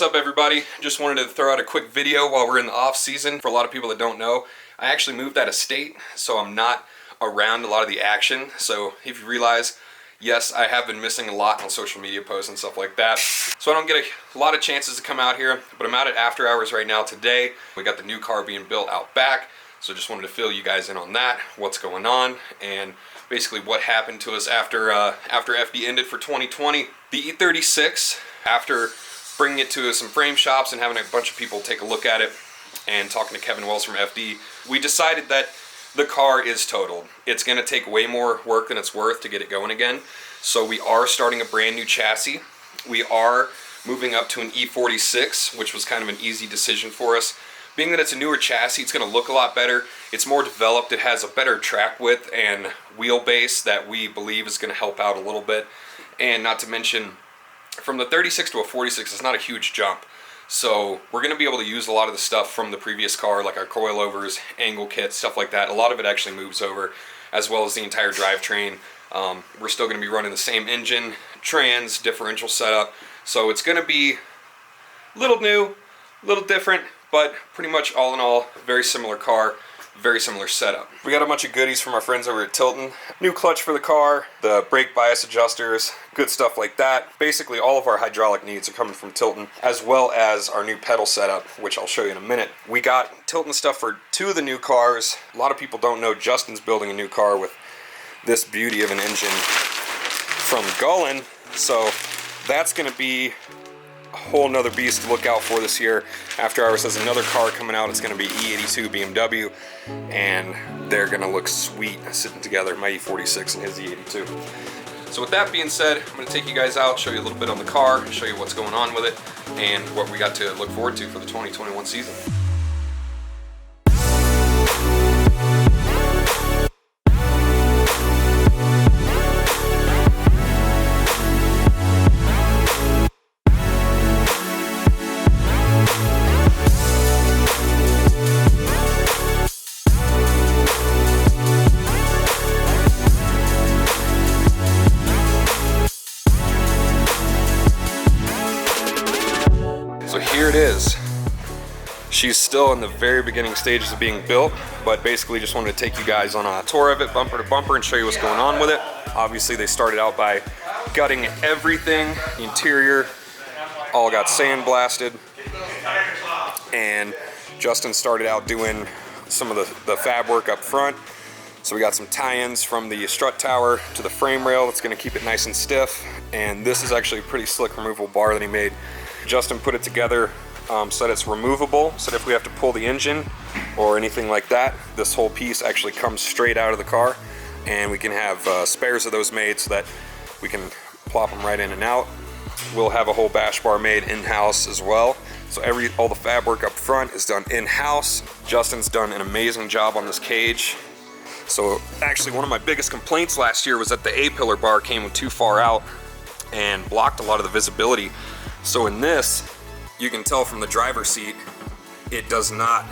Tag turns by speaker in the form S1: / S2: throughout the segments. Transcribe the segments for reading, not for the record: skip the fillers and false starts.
S1: What's up, everybody? Just wanted to throw out a quick video while we're in the off season. For a lot of people that don't know, I actually moved out of state, so I'm not around a lot of the action. So if you realize, yes, I have been missing a lot on social media posts and stuff like that. So I don't get a lot of chances to come out here, but I'm out at after hours right now today. We got the new car being built out back, so just wanted to fill you guys in on that, what's going on, and basically what happened to us after FD ended for 2020. The E36, after bringing it to some frame shops and having a bunch of people take a look at it and talking to Kevin Wells from FD, we decided that the car is totaled. It's going to take way more work than it's worth to get it going again. So we are starting a brand new chassis. We are moving up to an E46, which was kind of an easy decision for us. Being that it's a newer chassis, it's going to look a lot better. It's more developed. It has a better track width and wheelbase that we believe is going to help out a little bit. And not to mention, from the 36 to a 46 is not a huge jump. So we're going to be able to use a lot of the stuff from the previous car, like our coilovers, angle kits, stuff like that. A lot of it actually moves over, as well as the entire drivetrain. We're still going to be running the same engine, trans, differential setup. So it's going to be a little new, a little different, but pretty much all in all, very similar car, very similar setup. We got a bunch of goodies from our friends over at Tilton. New clutch for the car, the brake bias adjusters, good stuff like that. Basically all of our hydraulic needs are coming from Tilton, as well as our new pedal setup, which I'll show you in a minute. We got Tilton stuff for 2 of the new cars. A lot of people don't know Justin's building a new car with this beauty of an engine from Gullin. So that's gonna be a whole nother beast to look out for this year. After Hours has another car coming out. It's going to be E82 BMW, and they're going to look sweet sitting together, my E46 and his E82. So with that being said, I'm going to take you guys out, show you a little bit on the car, show you what's going on with it, and what we got to look forward to for the 2021 season. So here it is. She's still in the very beginning stages of being built, but basically just wanted to take you guys on a tour of it, bumper to bumper, and show you what's going on with it. Obviously they started out by gutting everything. The interior all got sandblasted, and Justin started out doing some of the fab work up front. So we got some tie-ins from the strut tower to the frame rail that's going to keep it nice and stiff, and this is actually a pretty slick removable bar that he made. Justin put it together so that it's removable, so that if we have to pull the engine or anything like that, this whole piece actually comes straight out of the car, and we can have spares of those made so that we can plop them right in and out. We'll have a whole bash bar made in-house as well. So all the fab work up front is done in-house. Justin's done an amazing job on this cage. So actually one of my biggest complaints last year was that the A-pillar bar came too far out and blocked a lot of the visibility. So in this, you can tell from the driver's seat, it does not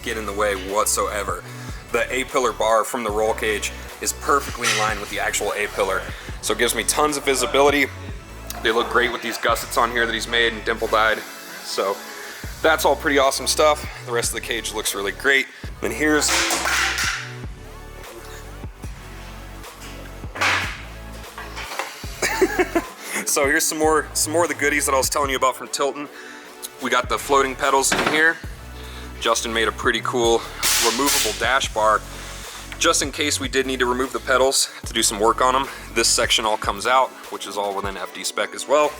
S1: get in the way whatsoever. The A-pillar bar from the roll cage is perfectly in line with the actual A-pillar. So it gives me tons of visibility. They look great with these gussets on here that he's made and dimple dyed. So that's all pretty awesome stuff. The rest of the cage looks really great. And here's so here's some more of the goodies that I was telling you about from Tilton. We got the floating pedals in here. Justin made a pretty cool removable dash bar, just in case we did need to remove the pedals to do some work on them. This section all comes out, which is all within FD spec as well.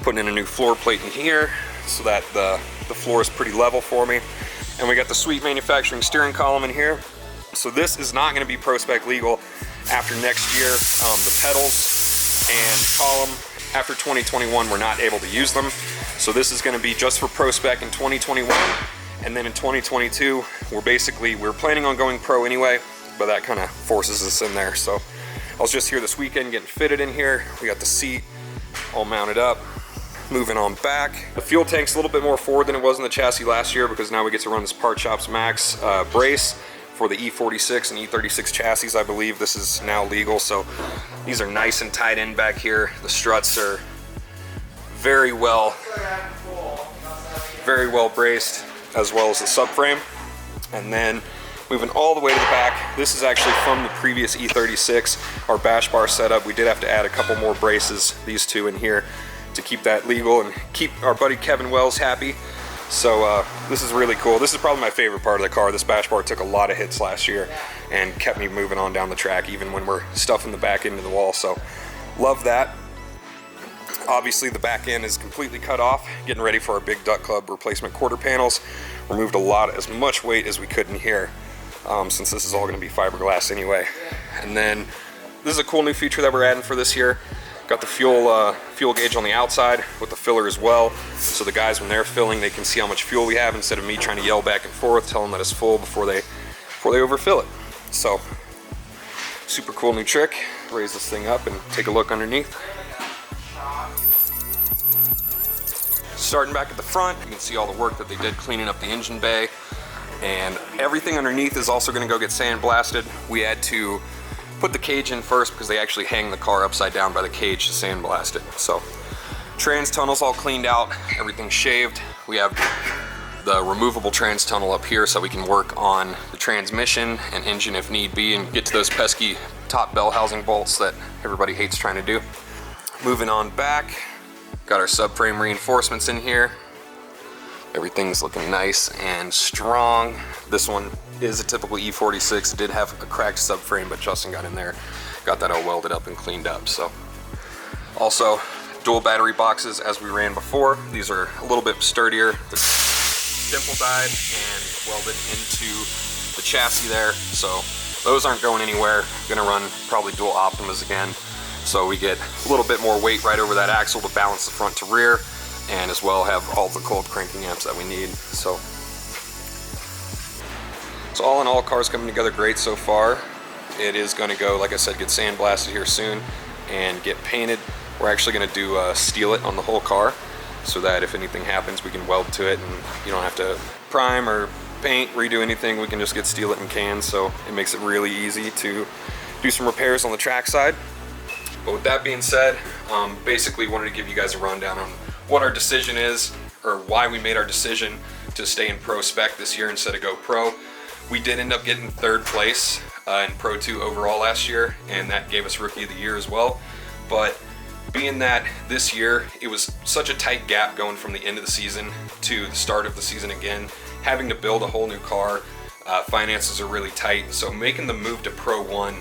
S1: Putting in a new floor plate in here so that the floor is pretty level for me. And we got the sweet manufacturing steering column in here. So this is not going to be Pro Spec legal after next year. The pedals and column after 2021 we're not able to use them, so this is going to be just for Pro Spec in 2021, and then in 2022 we're planning on going pro anyway, but that kind of forces us in there. So I was just here this weekend getting fitted in here. We got the seat all mounted up. Moving on back, the fuel tank's a little bit more forward than it was in the chassis last year, because now we get to run this Part Shops Max brace for the E46 and E36 chassis. I believe this is now legal, so these are nice and tied in back here. The struts are very well very well braced, as well as the subframe. And then moving all the way to the back, this is actually from the previous E36, our bash bar setup. We did have to add a couple more braces, these two in here, to keep that legal and keep our buddy Kevin Wells happy. So this is really cool. This is probably my favorite part of the car. This bash bar took a lot of hits last year and kept me moving on down the track even when we're stuffing the back into the wall. So love that. Obviously the back end is completely cut off, getting ready for our big Duck Club replacement quarter panels. Removed as much weight as we could in here, since this is all going to be fiberglass anyway. And then this is a cool new feature that we're adding for this year. Got the fuel gauge on the outside with the filler as well, so the guys when they're filling, they can see how much fuel we have instead of me trying to yell back and forth, tell them that it's full before they overfill it. So super cool new trick. Raise this thing up and take a look underneath. Starting back at the front, you can see all the work that they did cleaning up the engine bay, and everything underneath is also going to go get sandblasted. We had to put the cage in first because they actually hang the car upside down by the cage to sandblast it. So trans tunnel's all cleaned out, everything's shaved. We have the removable trans tunnel up here so we can work on the transmission and engine if need be and get to those pesky top bell housing bolts that everybody hates trying to do. Moving on back, got our subframe reinforcements in here. Everything's looking nice and strong. This one is a typical E46. It did have a cracked subframe, but Justin got in there, got that all welded up and cleaned up. So also dual battery boxes as we ran before. These are a little bit sturdier. They're dimple dyed and welded into the chassis there. So those aren't going anywhere. Gonna run probably dual Optimas again. So we get a little bit more weight right over that axle to balance the front to rear, and as well have all the cold cranking amps that we need. So all in all, car's coming together great so far. It is going to go, like I said, get sandblasted here soon and get painted. We're actually going to do steel it on the whole car so that if anything happens, we can weld to it and you don't have to prime or paint, redo anything. We can just get steel it in cans, so it makes it really easy to do some repairs on the track side. But with that being said, basically wanted to give you guys a rundown on what our decision is, or why we made our decision to stay in Pro Spec this year instead of go Pro. We did end up getting third place in Pro 2 overall last year, and that gave us Rookie of the Year as well. But being that this year, it was such a tight gap going from the end of the season to the start of the season again, having to build a whole new car, finances are really tight, so making the move to Pro 1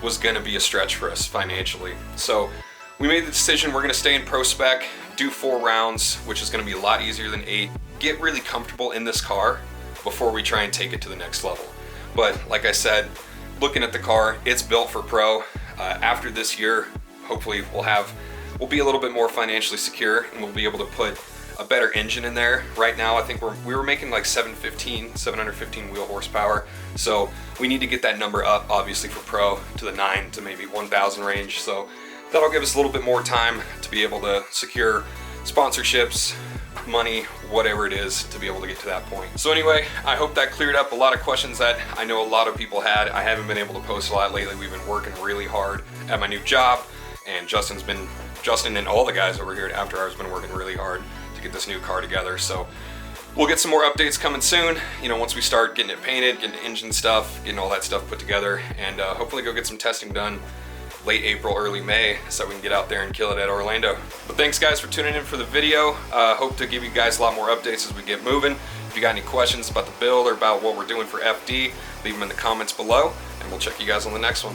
S1: was going to be a stretch for us financially. So we made the decision we're going to stay in Pro Spec, do 4 rounds, which is going to be a lot easier than 8, get really comfortable in this car before we try and take it to the next level. But like I said, looking at the car, it's built for Pro. After this year, hopefully we'll be a little bit more financially secure and we'll be able to put a better engine in there. Right now, I think we were making like 715 wheel horsepower. So we need to get that number up, obviously for Pro, to the 9 to maybe 1,000 range. So that'll give us a little bit more time to be able to secure sponsorships, money, whatever it is, to be able to get to that point. So anyway, I hope that cleared up a lot of questions that I know a lot of people had. I haven't been able to post a lot lately. We've been working really hard at my new job, and Justin and all the guys over here at After Hours been working really hard to get this new car together. So we'll get some more updates coming soon, you know, once we start getting it painted, getting the engine stuff, getting all that stuff put together, and hopefully go get some testing done late April, early May, so we can get out there and kill it at Orlando. But thanks guys for tuning in for the video. Hope to give you guys a lot more updates as we get moving. If you got any questions about the build or about what we're doing for FD, leave them in the comments below, and we'll check you guys on the next one.